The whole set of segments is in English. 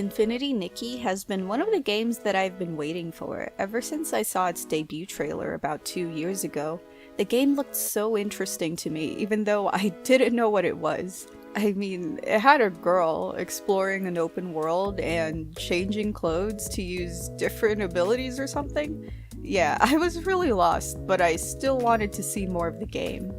Infinity Nikki has been one of the games that I've been waiting for ever since I saw its debut trailer about 2 years ago. The game looked so interesting to me, even though I didn't know what it was. I mean, it had a girl exploring an open world and changing clothes to use different abilities or something. Yeah, I was really lost, but I still wanted to see more of the game.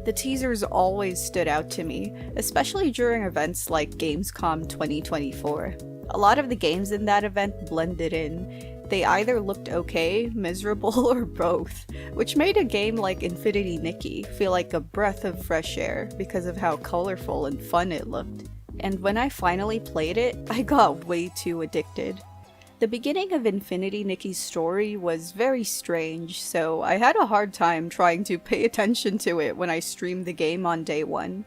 The teasers always stood out to me, especially during events like Gamescom 2024. A lot of the games in that event blended in. They either looked okay, miserable, or both, which made a game like Infinity Nikki feel like a breath of fresh air because of how colorful and fun it looked. And when I finally played it, I got way too addicted. The beginning of Infinity Nikki's story was very strange, so I had a hard time trying to pay attention to it when I streamed the game on day one.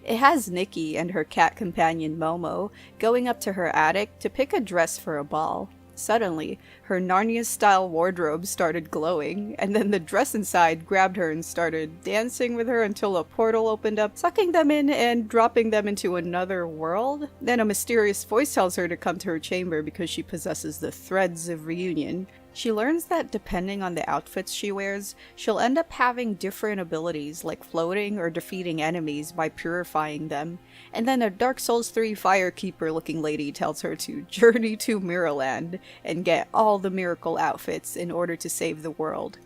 It has Nikki and her cat companion Momo going up to her attic to pick a dress for a ball. Suddenly, her Narnia-style wardrobe started glowing, and then the dress inside grabbed her and started dancing with her until a portal opened up, sucking them in and dropping them into another world. Then a mysterious voice tells her to come to her chamber because she possesses the threads of reunion. She learns that depending on the outfits she wears, she'll end up having different abilities like floating or defeating enemies by purifying them. And then a Dark Souls 3 Firekeeper looking lady tells her to journey to Mirrorland and get all the miracle outfits in order to save the world.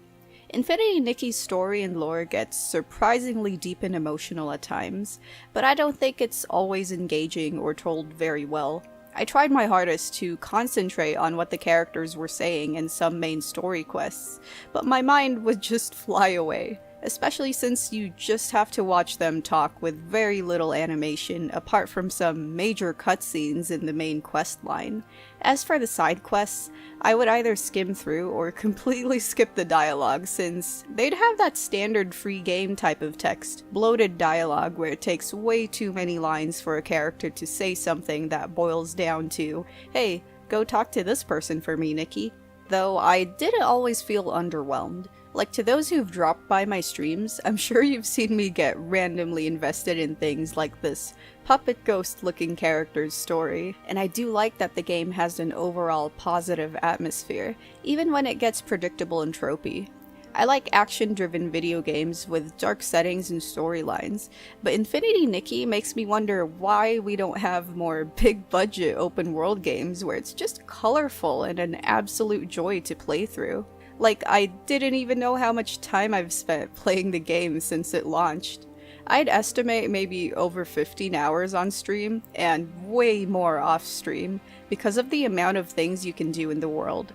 Infinity Nikki's story and lore gets surprisingly deep and emotional at times, but I don't think it's always engaging or told very well. I tried my hardest to concentrate on what the characters were saying in some main story quests, but my mind would just fly away, especially since you just have to watch them talk with very little animation apart from some major cutscenes in the main quest line. As for the side quests, I would either skim through or completely skip the dialogue since they'd have that standard free game type of text, bloated dialogue where it takes way too many lines for a character to say something that boils down to, "Hey, go talk to this person for me, Nikki." Though I didn't always feel underwhelmed. Like, to those who've dropped by my streams, I'm sure you've seen me get randomly invested in things like this puppet ghost looking character's story, and I do like that the game has an overall positive atmosphere, even when it gets predictable and tropey. I like action-driven video games with dark settings and storylines, but Infinity Nikki makes me wonder why we don't have more big-budget open-world games where it's just colorful and an absolute joy to play through. Like, I didn't even know how much time I've spent playing the game since it launched. I'd estimate maybe over 15 hours on stream, and way more off-stream, because of the amount of things you can do in the world.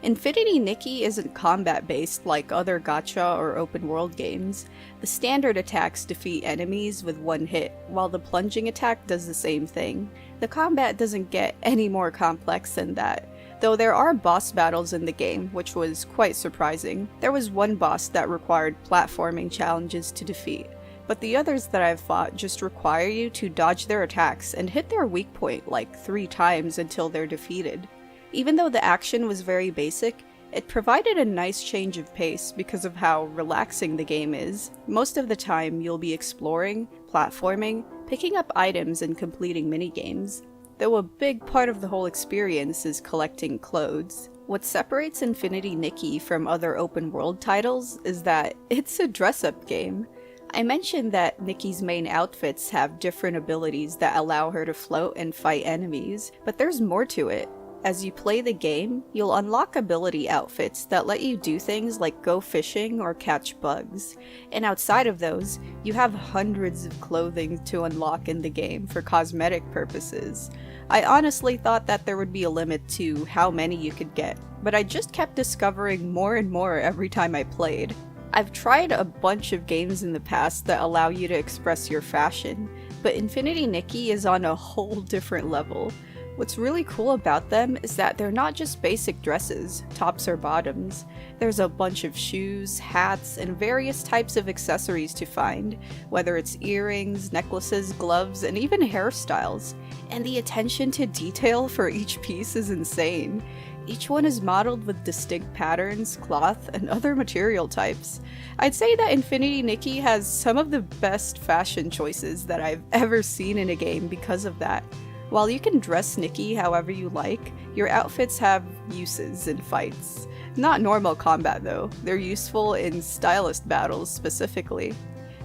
Infinity Nikki isn't combat-based like other gacha or open-world games. The standard attacks defeat enemies with one hit, while the plunging attack does the same thing. The combat doesn't get any more complex than that, though there are boss battles in the game, which was quite surprising. There was one boss that required platforming challenges to defeat, but the others that I've fought just require you to dodge their attacks and hit their weak point like 3 times until they're defeated. Even though the action was very basic, it provided a nice change of pace because of how relaxing the game is. Most of the time, you'll be exploring, platforming, picking up items, and completing minigames, though a big part of the whole experience is collecting clothes. What separates Infinity Nikki from other open-world titles is that it's a dress-up game. I mentioned that Nikki's main outfits have different abilities that allow her to float and fight enemies, but there's more to it. As you play the game, you'll unlock ability outfits that let you do things like go fishing or catch bugs. And outside of those, you have hundreds of clothing to unlock in the game for cosmetic purposes. I honestly thought that there would be a limit to how many you could get, but I just kept discovering more and more every time I played. I've tried a bunch of games in the past that allow you to express your fashion, but Infinity Nikki is on a whole different level. What's really cool about them is that they're not just basic dresses, tops or bottoms. There's a bunch of shoes, hats, and various types of accessories to find, whether it's earrings, necklaces, gloves, and even hairstyles. And the attention to detail for each piece is insane. Each one is modeled with distinct patterns, cloth, and other material types. I'd say that Infinity Nikki has some of the best fashion choices that I've ever seen in a game because of that. While you can dress Nikki however you like, your outfits have uses in fights. Not normal combat though, they're useful in stylist battles specifically.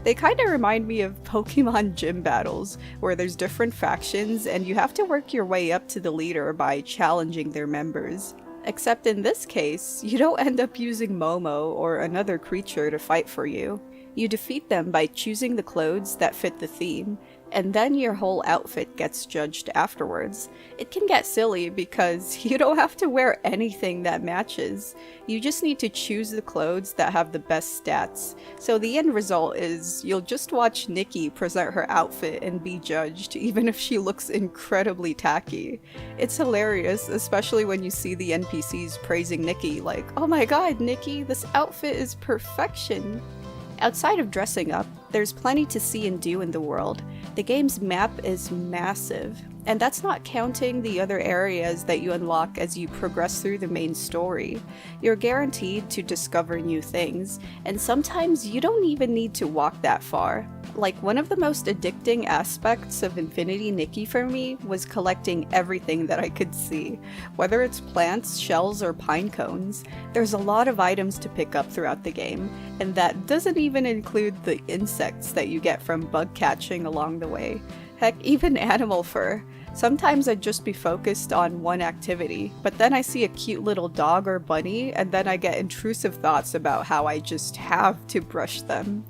They kinda remind me of Pokemon gym battles, where there's different factions and you have to work your way up to the leader by challenging their members. Except in this case, you don't end up using Momo or another creature to fight for you. You defeat them by choosing the clothes that fit the theme, and then your whole outfit gets judged afterwards. It can get silly because you don't have to wear anything that matches. You just need to choose the clothes that have the best stats. So the end result is you'll just watch Nikki present her outfit and be judged, even if she looks incredibly tacky. It's hilarious, especially when you see the NPCs praising Nikki like, "Oh my god, Nikki, this outfit is perfection." Outside of dressing up, there's plenty to see and do in the world. The game's map is massive, and that's not counting the other areas that you unlock as you progress through the main story. You're guaranteed to discover new things, and sometimes you don't even need to walk that far. Like, one of the most addicting aspects of Infinity Nikki for me was collecting everything that I could see. Whether it's plants, shells, or pine cones, there's a lot of items to pick up throughout the game, and that doesn't even include the insects that you get from bug catching along the way. Heck, even animal fur. Sometimes I'd just be focused on one activity, but then I see a cute little dog or bunny, and then I get intrusive thoughts about how I just have to brush them.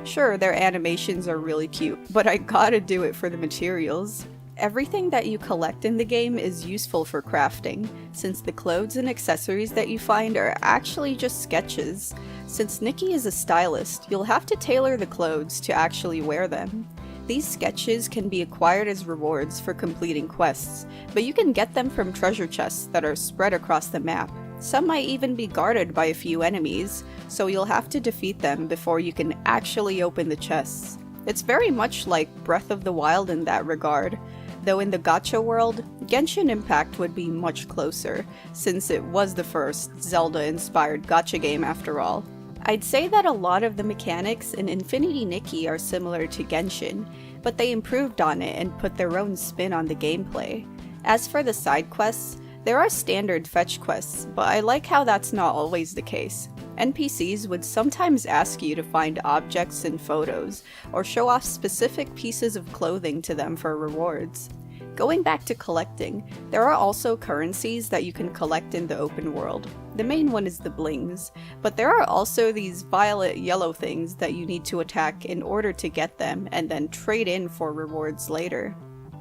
Sure, their animations are really cute, but I gotta do it for the materials. Everything that you collect in the game is useful for crafting, since the clothes and accessories that you find are actually just sketches. Since Nikki is a stylist, you'll have to tailor the clothes to actually wear them. These sketches can be acquired as rewards for completing quests, but you can get them from treasure chests that are spread across the map. Some might even be guarded by a few enemies, so you'll have to defeat them before you can actually open the chests. It's very much like Breath of the Wild in that regard, though in the gacha world, Genshin Impact would be much closer, since it was the first Zelda-inspired gacha game after all. I'd say that a lot of the mechanics in Infinity Nikki are similar to Genshin, but they improved on it and put their own spin on the gameplay. As for the side quests, there are standard fetch quests, but I like how that's not always the case. NPCs would sometimes ask you to find objects and photos, or show off specific pieces of clothing to them for rewards. Going back to collecting, there are also currencies that you can collect in the open world. The main one is the blings, but there are also these violet-yellow things that you need to attack in order to get them and then trade in for rewards later.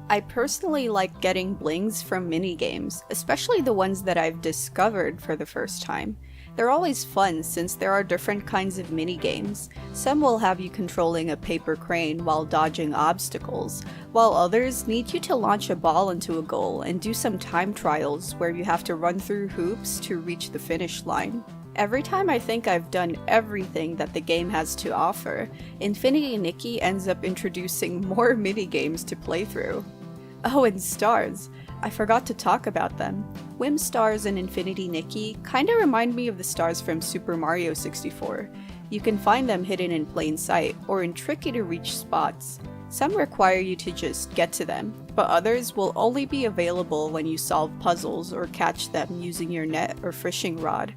I personally like getting blings from minigames, especially the ones that I've discovered for the first time. They're always fun since there are different kinds of minigames. Some will have you controlling a paper crane while dodging obstacles, while others need you to launch a ball into a goal and do some time trials where you have to run through hoops to reach the finish line. Every time I think I've done everything that the game has to offer, Infinity Nikki ends up introducing more minigames to play through. Oh, and stars! I forgot to talk about them. Whim stars in Infinity Nikki kinda remind me of the stars from Super Mario 64. You can find them hidden in plain sight, or in tricky to reach spots. Some require you to just get to them, but others will only be available when you solve puzzles or catch them using your net or fishing rod.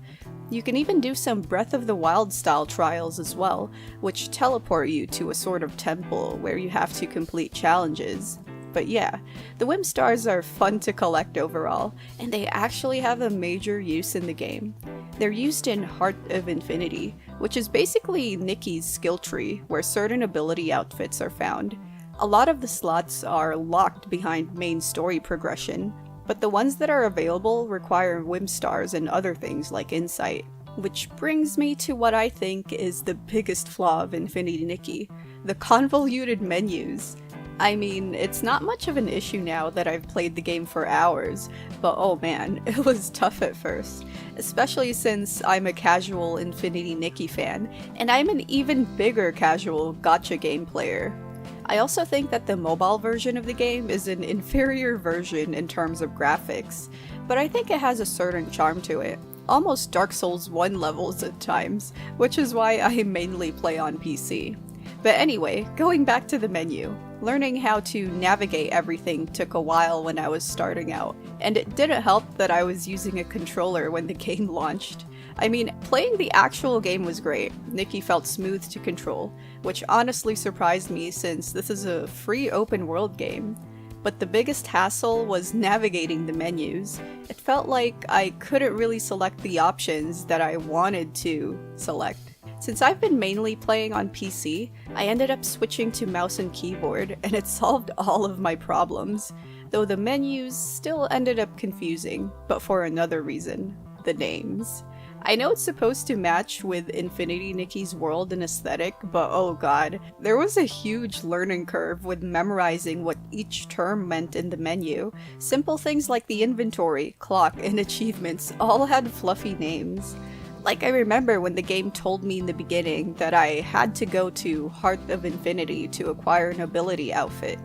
You can even do some Breath of the Wild style trials as well, which teleport you to a sort of temple where you have to complete challenges. But yeah, the Whim Stars are fun to collect overall, and they actually have a major use in the game. They're used in Heart of Infinity, which is basically Nikki's skill tree, where certain ability outfits are found. A lot of the slots are locked behind main story progression, but the ones that are available require Whim Stars and other things like Insight. Which brings me to what I think is the biggest flaw of Infinity Nikki, the convoluted menus. I mean, it's not much of an issue now that I've played the game for hours, but oh man, it was tough at first. Especially since I'm a casual Infinity Nikki fan, and I'm an even bigger casual gacha game player. I also think that the mobile version of the game is an inferior version in terms of graphics, but I think it has a certain charm to it. Almost Dark Souls 1 levels at times, which is why I mainly play on PC. But anyway, going back to the menu. Learning how to navigate everything took a while when I was starting out, and it didn't help that I was using a controller when the game launched. I mean, playing the actual game was great. Nikki felt smooth to control, which honestly surprised me since this is a free open world game. But the biggest hassle was navigating the menus. It felt like I couldn't really select the options that I wanted to select. Since I've been mainly playing on PC, I ended up switching to mouse and keyboard, and it solved all of my problems. Though the menus still ended up confusing, but for another reason: the names. I know it's supposed to match with Infinity Nikki's world and aesthetic, but oh god, there was a huge learning curve with memorizing what each term meant in the menu. Simple things like the inventory, clock, and achievements all had fluffy names. Like, I remember when the game told me in the beginning that I had to go to Heart of Infinity to acquire an ability outfit.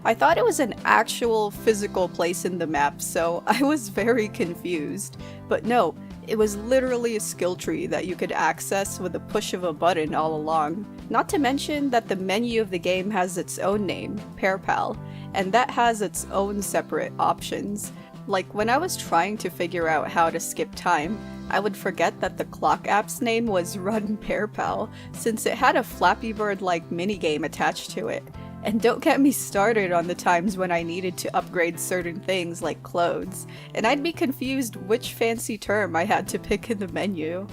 I thought it was an actual physical place in the map, so I was very confused. But no, it was literally a skill tree that you could access with a push of a button all along. Not to mention that the menu of the game has its own name, Pair Pal, and that has its own separate options. Like, when I was trying to figure out how to skip time, I would forget that the clock app's name was Run Pair Pal, since it had a Flappy Bird-like minigame attached to it. And don't get me started on the times when I needed to upgrade certain things like clothes, and I'd be confused which fancy term I had to pick in the menu.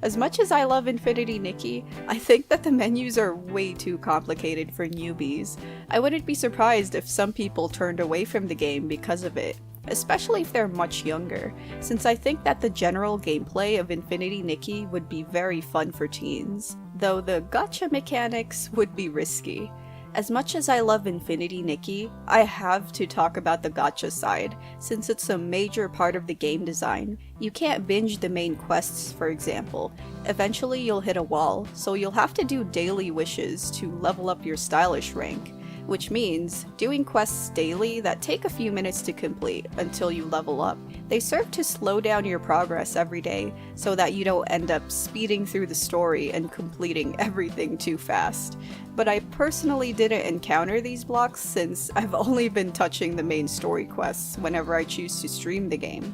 As much as I love Infinity Nikki, I think that the menus are way too complicated for newbies. I wouldn't be surprised if some people turned away from the game because of it, especially if they're much younger, since I think that the general gameplay of Infinity Nikki would be very fun for teens, though the gacha mechanics would be risky. As much as I love Infinity Nikki, I have to talk about the gacha side, since it's a major part of the game design. You can't binge the main quests, for example. Eventually you'll hit a wall, so you'll have to do daily wishes to level up your stylish rank, which means doing quests daily that take a few minutes to complete until you level up. They serve to slow down your progress every day so that you don't end up speeding through the story and completing everything too fast. But I personally didn't encounter these blocks since I've only been touching the main story quests whenever I choose to stream the game.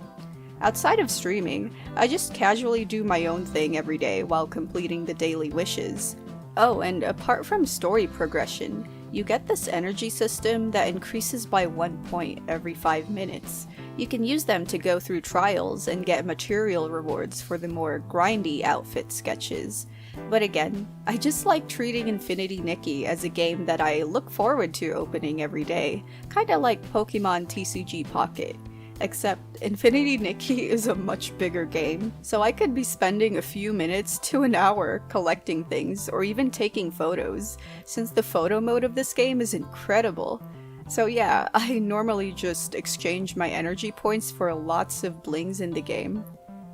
Outside of streaming, I just casually do my own thing every day while completing the daily wishes. Oh, and apart from story progression, you get this energy system that increases by 1 point every 5 minutes. You can use them to go through trials and get material rewards for the more grindy outfit sketches. But again, I just like treating Infinity Nikki as a game that I look forward to opening every day, kinda like Pokemon TCG Pocket. Except Infinity Nikki is a much bigger game, so I could be spending a few minutes to an hour collecting things or even taking photos, since the photo mode of this game is incredible. So yeah, I normally just exchange my energy points for lots of blings in the game.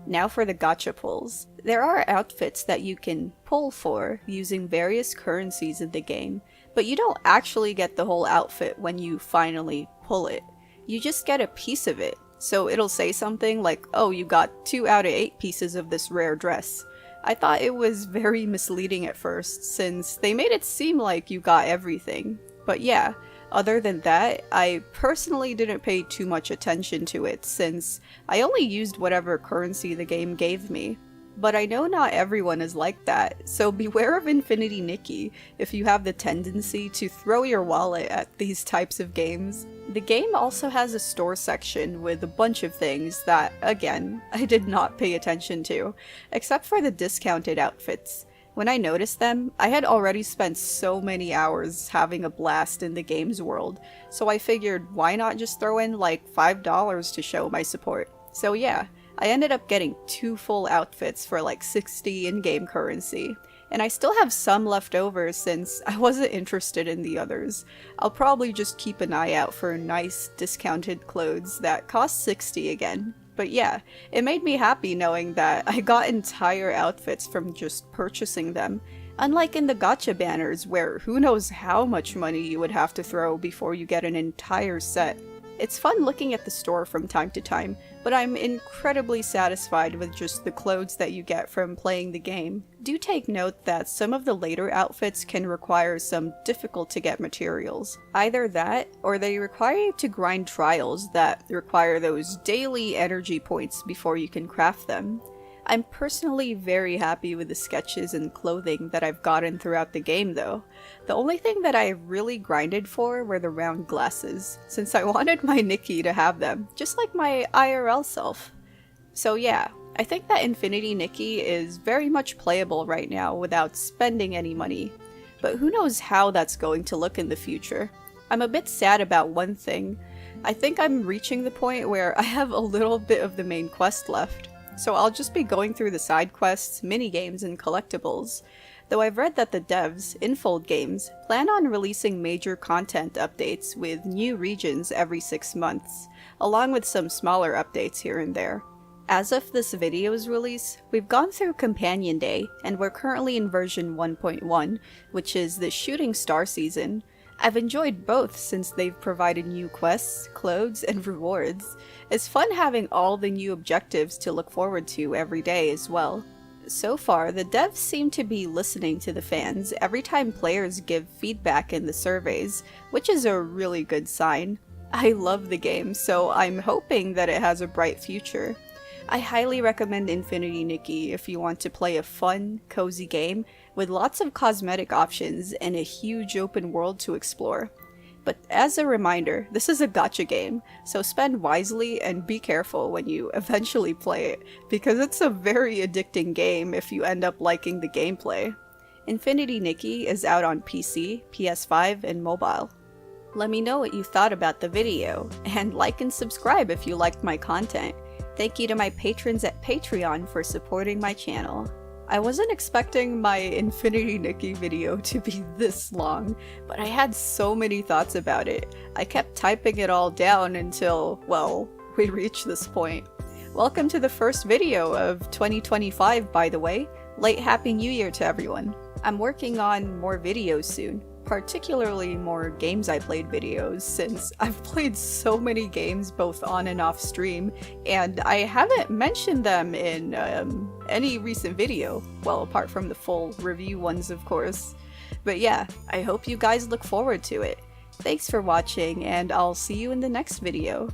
Now for the gacha pulls. There are outfits that you can pull for using various currencies in the game, but you don't actually get the whole outfit when you finally pull it. You just get a piece of it, so it'll say something like, oh, you got 2 out of 8 pieces of this rare dress. I thought it was very misleading at first, since they made it seem like you got everything. But yeah, other than that, I personally didn't pay too much attention to it, since I only used whatever currency the game gave me. But I know not everyone is like that, so beware of Infinity Nikki if you have the tendency to throw your wallet at these types of games. The game also has a store section with a bunch of things that, again, I did not pay attention to, except for the discounted outfits. When I noticed them, I had already spent so many hours having a blast in the game's world, so I figured why not just throw in like $5 to show my support. So yeah, I ended up getting 2 full outfits for like 60 in-game currency, and I still have some left over since I wasn't interested in the others. I'll probably just keep an eye out for nice discounted clothes that cost 60 again. But yeah, it made me happy knowing that I got entire outfits from just purchasing them, unlike in the gacha banners where who knows how much money you would have to throw before you get an entire set. It's fun looking at the store from time to time, but I'm incredibly satisfied with just the clothes that you get from playing the game. Do take note that some of the later outfits can require some difficult to get materials. Either that, or they require you to grind trials that require those daily energy points before you can craft them. I'm personally very happy with the sketches and clothing that I've gotten throughout the game though. The only thing that I really grinded for were the round glasses, since I wanted my Nikki to have them, just like my IRL self. So yeah, I think that Infinity Nikki is very much playable right now without spending any money, but who knows how that's going to look in the future. I'm a bit sad about one thing. I think I'm reaching the point where I have a little bit of the main quest left. So I'll just be going through the side quests, minigames, and collectibles. Though I've read that the devs, Infold Games, plan on releasing major content updates with new regions every 6 months, along with some smaller updates here and there. As of this video's release, we've gone through Companion Day, and we're currently in version 1.1, which is the Shooting Star season. I've enjoyed both since they've provided new quests, clothes, and rewards. It's fun having all the new objectives to look forward to every day as well. So far, the devs seem to be listening to the fans every time players give feedback in the surveys, which is a really good sign. I love the game, so I'm hoping that it has a bright future. I highly recommend Infinity Nikki if you want to play a fun, cozy game with lots of cosmetic options and a huge open world to explore. But as a reminder, this is a gacha game, so spend wisely and be careful when you eventually play it, because it's a very addicting game if you end up liking the gameplay. Infinity Nikki is out on PC, PS5, and mobile. Let me know what you thought about the video, and like and subscribe if you liked my content. Thank you to my patrons at Patreon for supporting my channel. I wasn't expecting my Infinity Nikki video to be this long, but I had so many thoughts about it. I kept typing it all down until, well, we reached this point. Welcome to the first video of 2025, by the way. Late Happy New Year to everyone. I'm working on more videos soon. Particularly more games I played videos, since I've played so many games both on and off stream, and I haven't mentioned them in any recent video, well apart from the full review ones of course. But yeah, I hope you guys look forward to it. Thanks for watching, and I'll see you in the next video.